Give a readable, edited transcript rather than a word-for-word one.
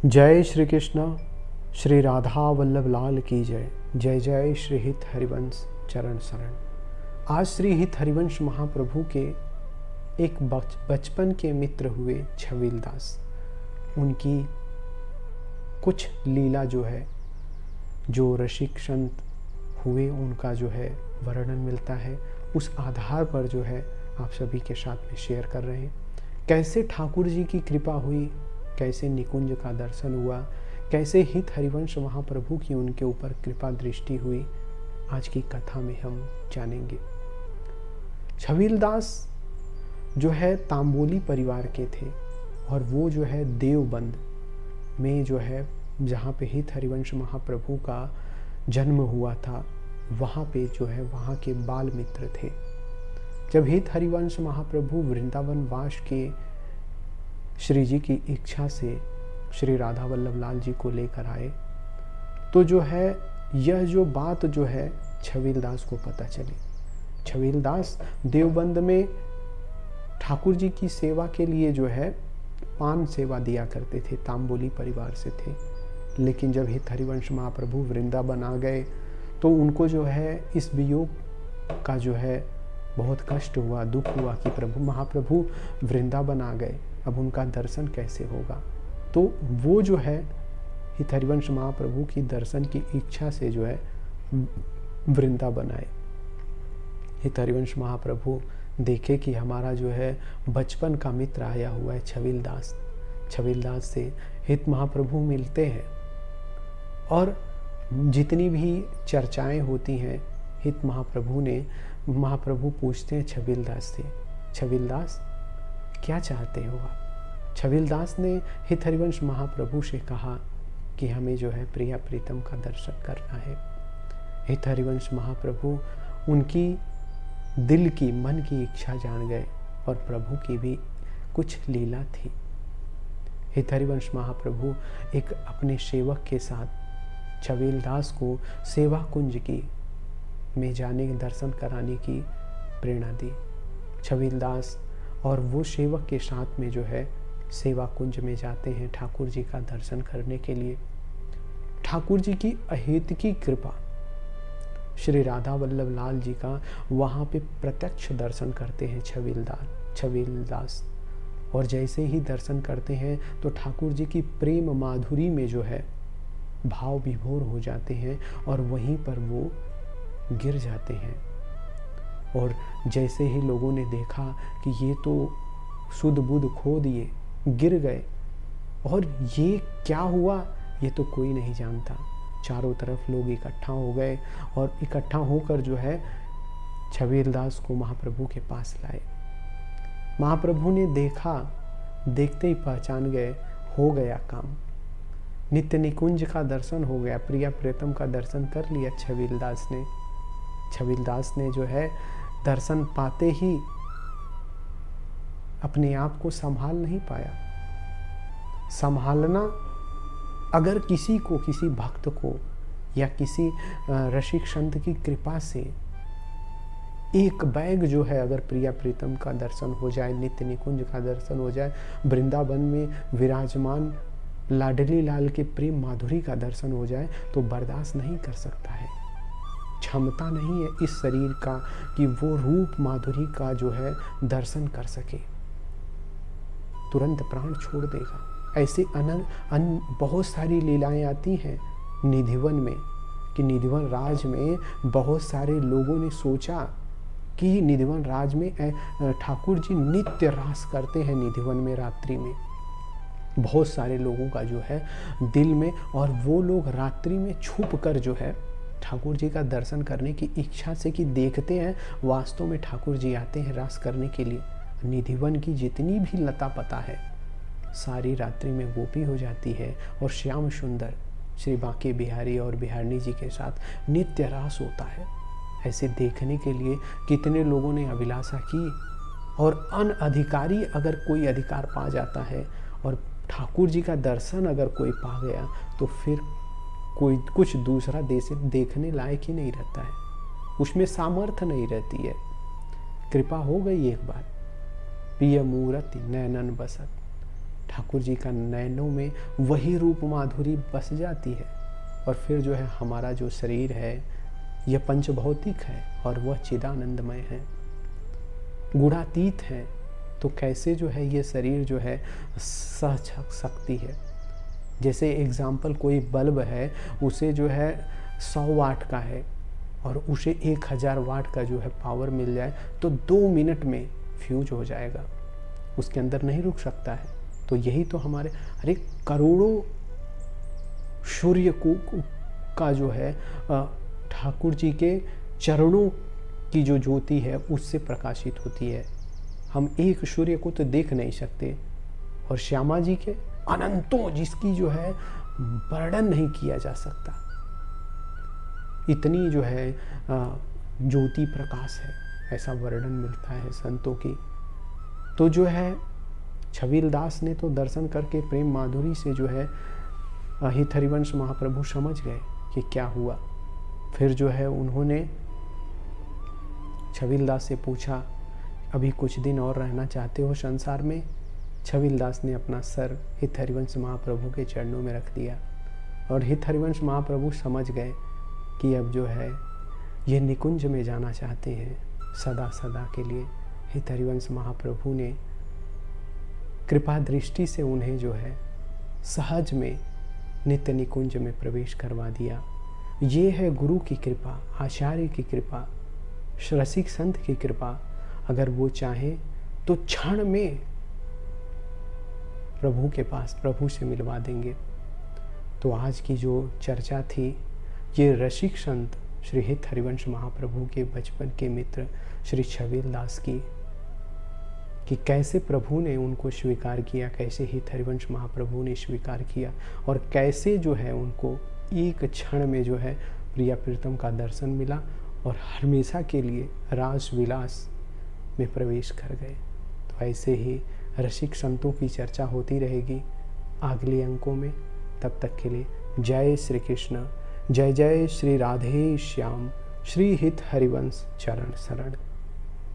जय श्री कृष्ण। श्री राधा वल्लभ लाल की जय। जय जय श्री हित हरिवंश चरण शरण। आज श्री हित हरिवंश महाप्रभु के एक बचपन के मित्र हुए छबील दास, उनकी कुछ लीला जो है, जो रसिक संत हुए उनका जो है वर्णन मिलता है। उस आधार पर जो है आप सभी के साथ में शेयर कर रहे हैं। कैसे ठाकुर जी की कृपा हुई, कैसे निकुंज का दर्शन हुआ, कैसे हित हरिवंश महाप्रभु की उनके ऊपर कृपा दृष्टि हुई, आज की कथा में हम जानेंगे। छबील दास जो है तांबोली परिवार के थे और वो जो है देवबंद में जो है जहाँ पे हित हरिवंश महाप्रभु का जन्म हुआ था, वहाँ पे जो है वहाँ के बाल मित्र थे। जब हित हरिवंश महाप्रभु वृंदावन वास के श्री जी की इच्छा से श्री राधा वल्लभ लाल जी को लेकर आए, तो जो है यह जो बात जो है छबील दास को पता चली। छबील दास देवबंद में ठाकुर जी की सेवा के लिए जो है पान सेवा दिया करते थे, तांबोली परिवार से थे। लेकिन जब हित हरिवंश महाप्रभु वृंदावन आ गए तो उनको जो है इस वियोग का जो है बहुत कष्ट हुआ, दुख हुआ कि महाप्रभु वृंदावन आ गए, अब उनका दर्शन कैसे होगा। तो वो जो है हित हरिवंश महाप्रभु की दर्शन की इच्छा से जो है वृंदावन आए। हित हरिवंश महाप्रभु देखे कि हमारा जो है बचपन का मित्र आया हुआ है छबील दास। छबील दास से हित महाप्रभु मिलते हैं और जितनी भी चर्चाएं होती हैं हित महाप्रभु पूछते हैं छबील दास से, छबील दास क्या चाहते हो आप। छबील दास ने हित हरिवंश महाप्रभु से कहा कि हमें जो है प्रिया प्रीतम का दर्शन करना है। हित हरिवंश महाप्रभु उनकी दिल की मन की इच्छा जान गए और प्रभु की भी कुछ लीला थी। हित हरिवंश महाप्रभु एक अपने सेवक के साथ छबील दास को सेवा कुंज की में जाने दर्शन कराने की प्रेरणा दी। छबील दास और वो सेवक के साथ में जो है सेवा कुंज में जाते हैं ठाकुर जी का दर्शन करने के लिए। ठाकुर जी की अहेतुकी कृपा, श्री राधा वल्लभ लाल जी का वहाँ पे प्रत्यक्ष दर्शन करते हैं छबील दास। और जैसे ही दर्शन करते हैं तो ठाकुर जी की प्रेम माधुरी में जो है भाव विभोर हो जाते हैं और वहीं पर वो गिर जाते हैं। और जैसे ही लोगों ने देखा कि ये तो सुध बुध खो दिए, गिर गए, और ये क्या हुआ ये तो कोई नहीं जानता। चारों तरफ लोग इकट्ठा हो गए और इकट्ठा होकर जो है छबील दास को महाप्रभु के पास लाए। महाप्रभु ने देखा, देखते ही पहचान गए, हो गया काम। नित्य निकुंज का दर्शन हो गया, प्रिया प्रीतम का दर्शन कर लिया छबील दास ने। छबील दास ने जो है दर्शन पाते ही अपने आप को संभाल नहीं पाया। संभालना अगर किसी भक्त को या किसी रसिक संत की कृपा से एक बैग जो है अगर प्रिया प्रीतम का दर्शन हो जाए, नित्य निकुंज का दर्शन हो जाए, वृंदावन में विराजमान लाडली लाल के प्रेम माधुरी का दर्शन हो जाए, तो बर्दाश्त नहीं कर सकता है। क्षमता नहीं है इस शरीर का कि वो रूप माधुरी का जो है दर्शन कर सके, तुरंत प्राण छोड़ देगा। ऐसे बहुत सारी लीलाएं आती हैं निधिवन में कि निधिवन राज में बहुत सारे लोगों ने सोचा कि निधिवन राज में ठाकुर जी नित्य रास करते हैं निधिवन में रात्रि में। बहुत सारे लोगों का जो है दिल में, और वो लोग रात्रि में छुप कर जो है ठाकुर जी का दर्शन करने की इच्छा से कि देखते हैं वास्तव में ठाकुर जी आते हैं रास करने के लिए। निधिवन की जितनी भी लता पता है सारी रात्रि में गोपी हो जाती है और श्याम सुंदर श्री बांके बिहारी और बिहारनी जी के साथ नित्य रास होता है। ऐसे देखने के लिए कितने लोगों ने अभिलाषा की, और अनअधिकारी अगर कोई अधिकार पा जाता है और ठाकुर जी का दर्शन अगर कोई पा गया तो फिर कोई कुछ दूसरा देखने लायक ही नहीं रहता है, उसमें सामर्थ्य नहीं रहती है। कृपा हो गई एक बार, पिय मूरति नैनन बसत, ठाकुर जी का नयनों में वही रूप माधुरी बस जाती है। और फिर जो है हमारा जो शरीर है यह पंचभौतिक है और वह चिदानंदमय है, गुणातीत है। तो कैसे जो है ये शरीर जो है सह सकती है। जैसे एग्जाम्पल, कोई बल्ब है, उसे जो है 100 वाट का है और उसे 1000 वाट का जो है पावर मिल जाए तो 2 मिनट में फ्यूज हो जाएगा, उसके अंदर नहीं रुक सकता है। तो यही तो हमारे अरे करोड़ों सूर्य का जो है ठाकुर जी के चरणों की जो ज्योति है उससे प्रकाशित होती है। हम एक सूर्य को तो देख नहीं सकते, और श्यामा जी के अनंतों जिसकी जो है वर्णन नहीं किया जा सकता, इतनी जो है ज्योति प्रकाश है, ऐसा वर्णन मिलता है संतों की। तो जो है छबीलदास ने तो दर्शन करके प्रेम माधुरी से जो है हित हरिवंश महाप्रभु समझ गए कि क्या हुआ। फिर जो है उन्होंने छबीलदास से पूछा, अभी कुछ दिन और रहना चाहते हो संसार में? छबीलदास ने अपना सर हित हरिवंश महाप्रभु के चरणों में रख दिया और हित हरिवंश महाप्रभु समझ गए कि अब जो है ये निकुंज में जाना चाहते हैं सदा सदा के लिए। हित हरिवंश महाप्रभु ने कृपा दृष्टि से उन्हें जो है सहज में नित्य निकुंज में प्रवेश करवा दिया। ये है गुरु की कृपा, आचार्य की कृपा, रसिक संत की कृपा। अगर वो चाहे तो क्षण में प्रभु के पास, प्रभु से मिलवा देंगे। तो आज की जो चर्चा थी ये रसिक संत श्री हित हरिवंश महाप्रभु के बचपन के मित्र श्री छबीलदास की, कि कैसे प्रभु ने उनको स्वीकार किया, कैसे हित हरिवंश महाप्रभु ने स्वीकार किया, और कैसे जो है उनको एक क्षण में जो है प्रिया प्रीतम का दर्शन मिला और हमेशा के लिए रास विलास में प्रवेश कर गए। तो ऐसे ही रसिक संतों की चर्चा होती रहेगी अगले अंकों में। तब तक के लिए जय श्री कृष्ण, जय जय श्री राधे श्याम, श्री हित हरिवंश चरण शरण।